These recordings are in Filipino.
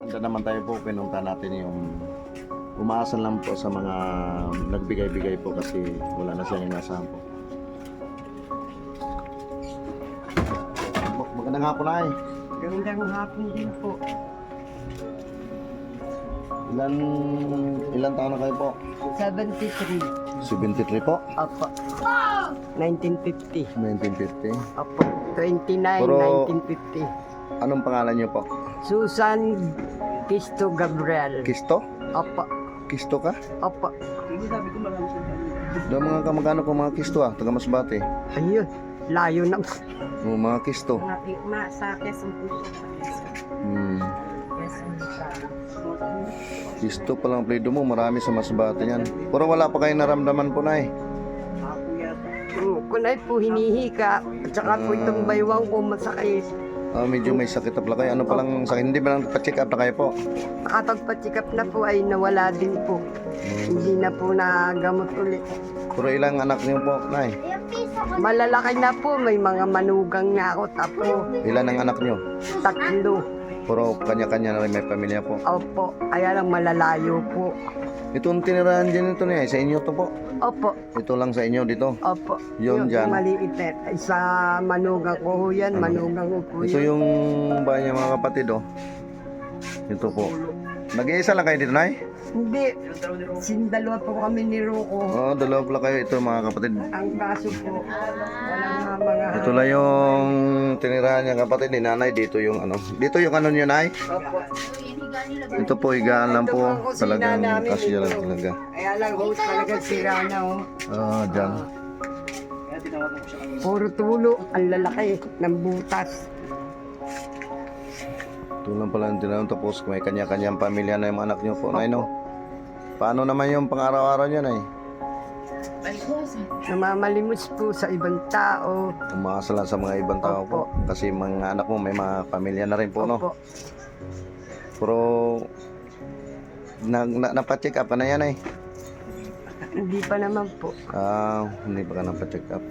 Andyan naman tayo po, pinunta natin yung umaasan lang po sa mga nagbigay-bigay po kasi wala na siyang inasahan po. Magandang hapon na eh. Magandang hapon din po. Ilan taon na kayo po? 73. 73 po? Opo. 1950. 1950. Opo. 29, Pero- 1950. Anong pangalan niyo po? Susan Kisto Gabriel. Kisto? Opo. Kisto ka? Opo. Doon mga kamag-anak ko mga Kisto taga Masbate. Ayun. Layo na. O, mga Kisto. Sa Quezon po siya. Hmm. Quezon siya. Kisto pa lang plido mo, marami sa Masbate yan. Pero wala pa kayong naramdaman po na eh. Kunay po hinihika. At saka po itong baywang ko masakit. Medyo may sakit na pala kayo. Ano palang sakit? Hindi ba lang pa-check up na kayo po? Nakapagpa-check up na po ay nawala din po. Hindi na po nagamot ulit. Pero ilang anak niyo po, Nay? Malalaki na po. May mga manugang na ako. Tapo. Ilan ang anak niyo? 3. Pero kanya-kanya na rin may pamilya po. Opo. Kaya lang malalayo po. Itong tinirahan dyan ito niya, sa inyo to po. Opo. Ito lang sa inyo dito. Opo. Yun dyan. Maliit eh. Sa manugang ko ho yan. Manugang ko po Ito yan. yung bahay niya mga kapatid oh. Ito po. Nag-iisa lang kayo dito, Nay? Hindi. Sindalawa po kami ni Rocco. Oo, dalawa pala kayo. Ito mga kapatid. Ang kaso po, walang mga... Ito lang yung tinirahan niya kapatid ni Nanay. Dito yung ano. Dito yung ano niyo, Nay? Opo. Ito po, higaan lang Ito po. ang kusina Talagang namin, kasya lang ito. talaga. Kaya lang ho, talagang sira na ho. Dyan. Puro tulo, ang lalaki ng butas. Ito lang pala yung tinirahan. Tapos may kanya-kanyang pamilya na yung anak niyo po, Nay, no? Paano naman yung pang-araw-araw niyo, Nay? Namamalimos po sa ibang tao. Umaasa lang sa mga ibang tao po. Kasi mga anak mo may mga pamilya na rin po, no? Opo. Pero napa-check up ka na yan eh. Hindi pa naman po. Hindi pa ka napa-check up.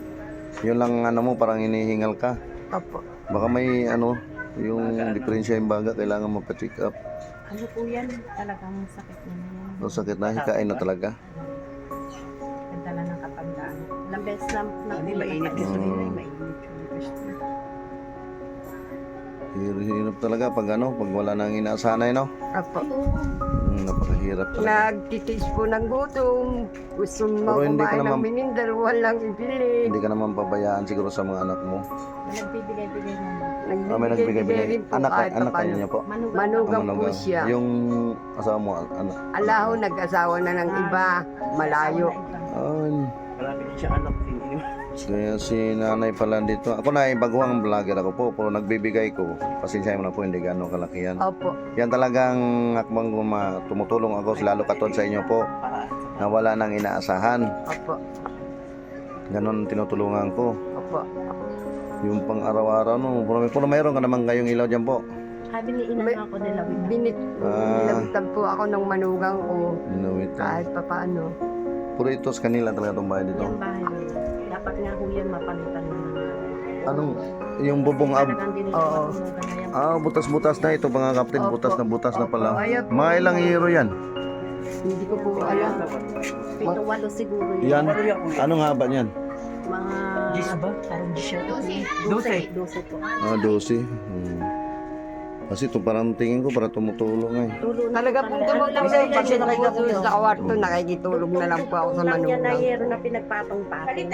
Yun lang ano mo, parang hinihingal ka. Opo. Baka may ano, yung diferensya yung baga, kailangan mapa-check up. Ano po yan? Talagang sakit na yan. O sakit na, hikain na talaga. Nagdala ng katandaan. Ilang beses na Hindi, mainit na ito. mainit. Hirap talaga pag ano, pag wala nang inaasanay, no? Opo. Napakahirap talaga. Nagtitiis po ng gutom. Gusto mo Pero hindi ka kumain ng naman- minindal, walang ibili. Hindi ka naman pabayaan siguro sa mga anak mo. Nagbibigay-bigay naman. May nagbigay-bigay. rin po Anak kahit kayo paano. niya po. Manugang po Manugang. siya. Yung asawa mo, anak. Alaho, nag-asawa na ng iba. Malayo. Kaya si nanay pala dito. Ako na baguhang vlogger ako po, pero nagbibigay ko. Pasensya mo na po, hindi gano'ng kalaki yan. Opo. Yan talagang akbang tumutulong ako, lalo katod sa inyo po, na wala nang inaasahan. Opo. Ganon tinutulungan ko. Opo. Yung pang araw-araw, no, pero mayroon ka naman kayong ilaw dyan po. Sabi ni ina ako nilawin na. Binilabitan po ako ng manugang ko. Inuwit. Kahit pa paano. Puro ito sa kanila talaga itong bahay dito. Yung bahay niya. Dapat nga ho yan mapalitan ng mga... Anong, yung bubong Talagang dinito Oo. matunugan na yan. butas-butas na ito mga kapatid, Opo. butas na pala. Ayan po. Mga ilang hero yan? Hindi ko po alam. 7-8 siguro yan. Yan? Anong haba niyan? Mga... 10 ba? Parang 12. 12 po. 12. Kasi ito parang tingin ko para tumutulong eh. Tulo na. Talaga pong tumutulong sa pag po sa kwarto, nakikitulog na lang po ako sa Lang yan na manugang. hero na pinagpatong-patong.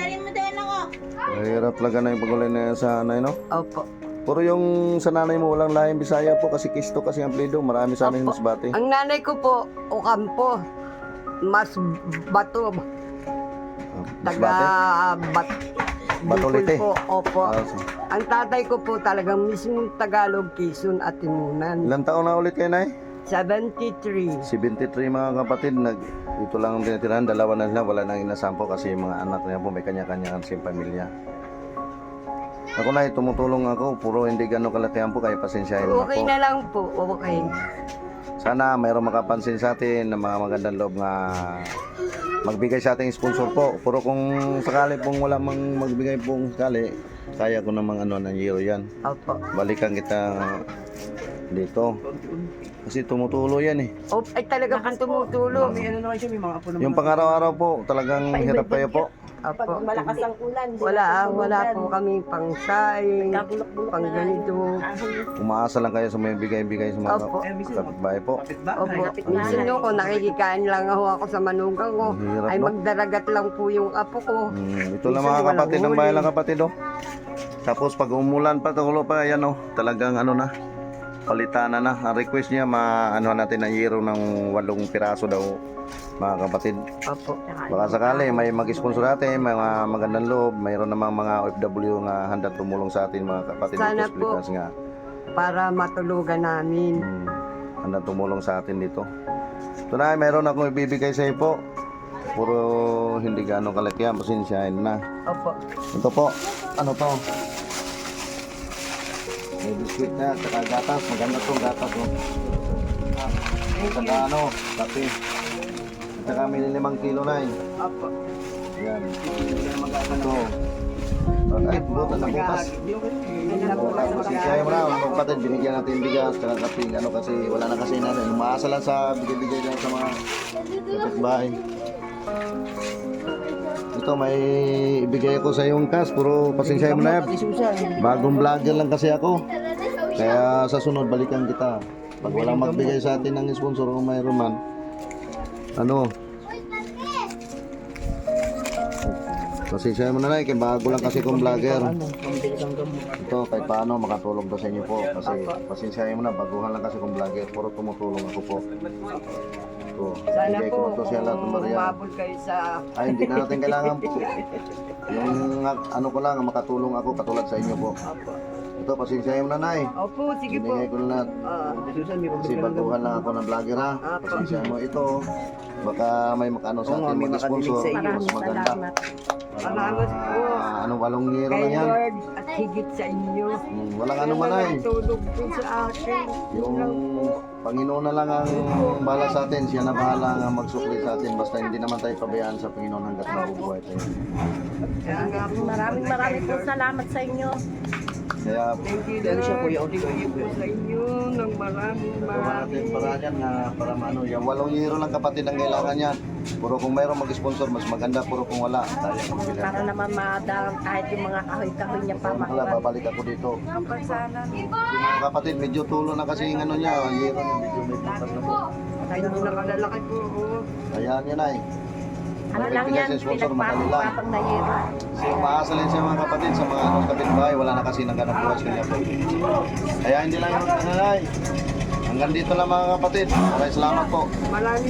Mahirap talaga na yung pagulay na yan sa nanay, no? Opo. Pero yung sa nanay mo walang lahing Bisaya po kasi Kisto kasi ang plido. Marami sana yung Opo. Masbate. Ang nanay ko po, Ocampo. Mas bato. Taga Masbate? Batolite. Bicol po. Opo. So, Ang tatay ko po talagang mismong Tagalog, Quezon at Timunan. ilang taon na ulit kayo, Nay? 73. 73 mga kapatid. Ito lang ang tinitirahan. Dalawa na sila. Wala nang inasampo kasi yung mga anak niya po may kanya-kanya kasi pamilya. Ako na tumutulong ako. Puro hindi gano'ng kalakihan po kaya pasensyahin mo Okay ako. na lang po. Okay. Sana mayroong makapansin sa atin ng mga magandang loob nga magbigay sa ating sponsor po. Pero kung sakali pong wala mang magbigay pong sakali, kaya ko namang ano ng euro yan. Opo. Balikan kita dito. Kasi tumutulo yan eh. Ay talaga pong tumutulong. May ano naman siya, may mga apo naman. Yung pang-araw-araw po, talagang hirap kayo po. Apo. Malakas ang ulan. Wala po kami pangsaing, pang ganito. Umaasa lang kayo sa may bigay-bigay sa mga Opo. kapitbahay po. Opo. Minsan nyo ko nakikikain lang ako sa manugang ko. Ang hirap, Ay no? magdaragat lang po yung apo ko. Ito lang mga kapatid ng bayan ng kapatid oh. Tapos pag umulan pa, tulo pa, yan oh, talagang ano na, palitan na. Ang request niya, ano natin ng yero ng 8 piraso daw, mga kapatid. Opo. Baka sakali may mag-sponsor natin, mga magandang loob, mayroon namang mga OFW nga handa tumulong sa atin mga kapatid Sana dito sa po. Pilipinas nga. Para matulugan namin. Handa tumulong sa atin dito. Ito na, mayroon akong ibibigay sa iyo po. Puro hindi gaano kalaki yan, pasensyahin na. Opo. Ito po, ano to? May biskuit na, saka gatas, maganda tong gatas no. Saka ano, kape. Saka may 5 kilo na eh. Opo. Yan. Ito. Ay, butas na butas. Pasensyahin mo na, mga kapatid, binigyan natin bigas, saka kape, ano kasi, wala na kasi natin. Umaasa lang sa bigay-bigay lang sa mga kapitbahay. Ito, may ibigay ako sa iyong cash, puro pasensyahin mo na yan. Bagong vlogger lang kasi ako. Kaya sa sunod, balikan kita. Pag walang magbigay sa atin ng sponsor o mayroon man, ano, pasensyahin mo na lang, kaya bago lang kasi kong vlogger. Ito, kahit paano, makatulong to sa inyo po. Kasi pasensyahin mo na, baguhan lang kasi kong vlogger. Puro tumutulong ako po. Ito, Sana bigay po ko to siya lahat ng Maria. umabol kayo sa... Ay, hindi na natin kailangan po. Yung ano ko lang, makatulong ako katulad sa inyo po. Opo. Ito, pasensyahin mo na, Nay. Opo, sige po. Binigay ko na lahat. Kasi baguhan lang ako ng vlogger ha. Pasensyahin mo ito. Baka may makano sa atin mag-sponsor. Mas maganda. Salamat po. Anong 8 euro Kay lang yan. Lord at higit sa inyo. Walang ano man ay. Tulog po sa akin. Yung Panginoon na lang ang bahala sa atin. Siya na bahala nga magsukli sa atin. Basta hindi naman tayo pabayaan sa Panginoon hanggat nabubuhay tayo. Kaya nga po, Maraming po salamat sa inyo. Kaya thank you Lord. Thank you po sa inyo ng maraming gawa natin para yan na para maano. Yung 8 euro lang kapatid ang kailangan yan. Puro kung mayroong mag-sponsor, mas maganda. Puro kung wala, tayo ang Para bilhan. naman madaan kahit yung mga kahoy-kahoy niya pa Wala, babalik ako dito. Sana. Si mga kapatid, medyo tulo na kasi yung ano niya. Ang euro niya, medyo may butas na po. Tayo mo nakalalaki po. Oh. Kayaan yan ay. Ano lang yan, pinagpapang na yero. Kasi umaasa lang siya mga kapatid sa mga ano, kapitbahay. Wala na kasi naghanap buhay sa kanya po. Kaya hindi lang yung magkanalay. Hanggang dito lang mga kapatid. Maraming salamat po. Maraming